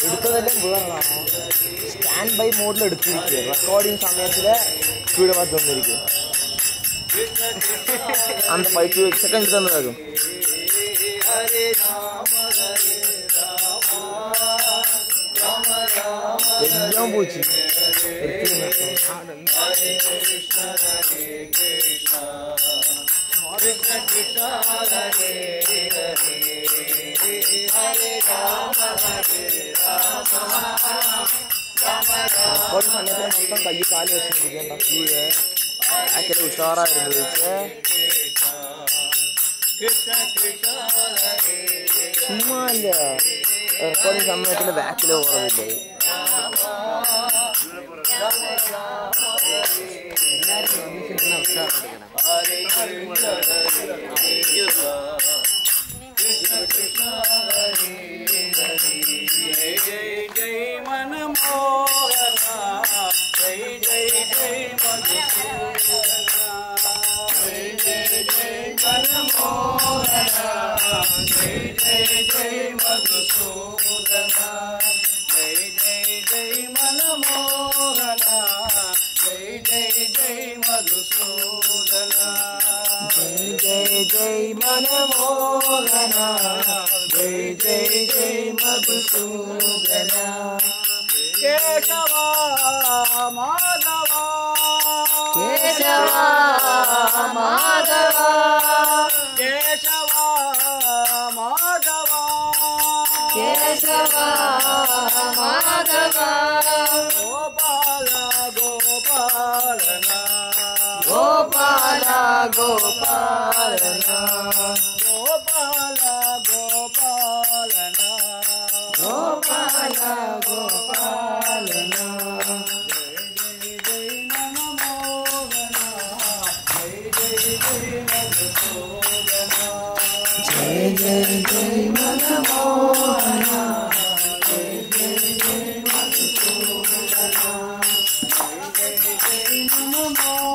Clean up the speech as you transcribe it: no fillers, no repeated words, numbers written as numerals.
എടുത്തതെല്ലാം വേണം. Stand by മോഡിൽ എടുത്തിരിക്കുക. Recording സമയത്തില് speed മാറ്റി വന്നിരിക്കും. அந்த 5 செகண்ட் தந்ததாகும். எல்லாம் போச்சு. റെക്കോർഡിങ് സമയത്ത് മൊത്തം കൈ കാല് വെച്ചിരിക്കേണ്ട സ്പീഡ് ആക്കല് ഉഷാറായിരുന്നു ചോദിച്ചേ. ചുമ്മാ ഇല്ല, റെക്കോർഡിങ് സമയത്തിന്റെ ബാക്കില് കുറവില്ലേ. Namo